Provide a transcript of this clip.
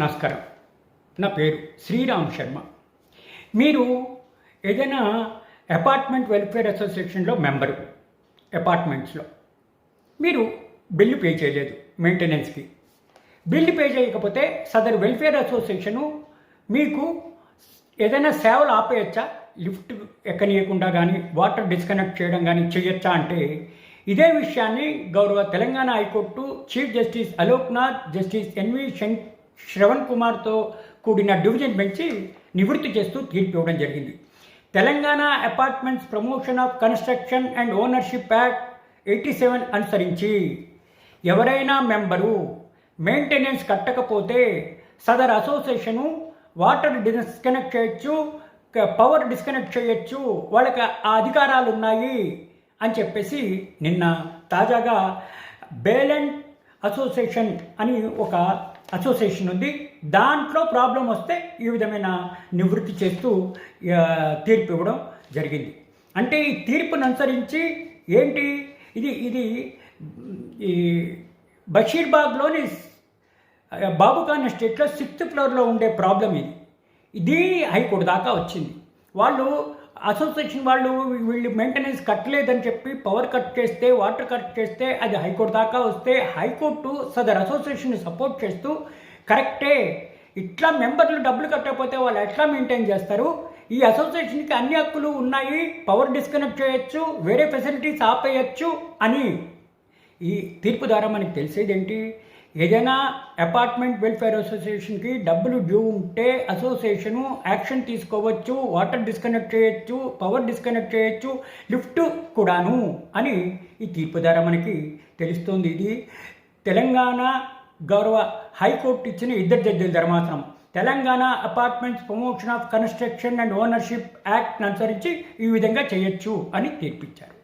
నమస్కారం. నా పేరు శ్రీరామ్ శర్మ. మీరు ఏదైనా అపార్ట్మెంట్ వెల్ఫేర్ అసోసియేషన్లో మెంబరు. అపార్ట్మెంట్స్లో మీరు బిల్లు పే చేయలేదు మెయింటెనెన్స్కి. బిల్లు పే చేయకపోతే సదరు వెల్ఫేర్ అసోసియేషను మీకు ఏదైనా సేవలు ఆపేయచ్చా? లిఫ్ట్ ఎక్కనీయకుండా కానీ వాటర్ డిస్కనెక్ట్ చేయడం కానీ చేయొచ్చా అంటే ఇదే విషయాన్ని గౌరవ Telangana high court chief justice Aloknath, justice NV Shravan కుమార్తో కూడిన డివిజన్ బెంచ్ నివృత్తి చేస్తూ తీర్పు ఇవ్వడం జరిగింది. Telangana apartments promotion of construction and ownership act 87 అనుసరించి ఎవరైనా మెంబరు మెయింటెనెన్స్ కట్టకపోతే సదర్ అసోసియేషను వాటర్ డిస్కనెక్ట్ చేయొచ్చు, పవర్ డిస్కనెక్ట్ చేయొచ్చు, వాళ్ళకి ఆ అధికారాలు ఉన్నాయి అని చెప్పేసి నిన్న తాజాగా బేలెంట్ అసోసియేషన్ అని ఒక అసోసియేషన్ ఉంది. దాంట్లో ప్రాబ్లం వస్తే ఈ విధమైన నివృత్తి చేస్తూ తీర్పు ఇవ్వడం జరిగింది. అంటే ఈ తీర్పును అనుసరించి ఏంటి ఇది ఇది ఈ బషీర్బాగ్లోని బాబుఖాన్ ఎస్టేట్లో 6th ఫ్లోర్లో ఉండే ప్రాబ్లం ఇది హైకోర్టు దాకా వచ్చింది. వాళ్ళు అసోసియేషన్ వాళ్ళు వీళ్ళు మెయింటెనెన్స్ కట్టలేదని చెప్పి పవర్ కట్ చేస్తే, వాటర్ కట్ చేస్తే అది హైకోర్టు దాకా వస్తే హైకోర్టు సదర్ అసోసియేషన్ని సపోర్ట్ చేస్తూ కరెక్టే, ఇట్లా మెంబర్లు డబ్బులు కట్టకపోతే వాళ్ళు ఎట్లా మెయింటైన్ చేస్తారు, ఈ అసోసియేషన్కి అన్ని హక్కులు ఉన్నాయి, పవర్ డిస్కనెక్ట్ చేయొచ్చు, వేరే ఫెసిలిటీస్ ఆపేయచ్చు అని ఈ తీర్పు ద్వారా మనకి తెలిసేది ఏంటి? ఏదైనా అపార్ట్మెంట్ వెల్ఫేర్ అసోసియేషన్కి డబ్బులు డ్యూ ఉంటే అసోసియేషను యాక్షన్ తీసుకోవచ్చు, వాటర్ డిస్కనెక్ట్ చేయొచ్చు, పవర్ డిస్కనెక్ట్ చేయొచ్చు, లిఫ్ట్ కూడాను అని ఈ తీర్పు ద్వారా మనకి తెలుస్తుంది. ఇది తెలంగాణ గౌరవ హైకోర్టు ఇచ్చిన 2 జడ్జిల ధర్మాసనం Telangana apartments promotion of construction and ownership act అనుసరించి ఈ విధంగా చేయొచ్చు అని తీర్పిచ్చారు.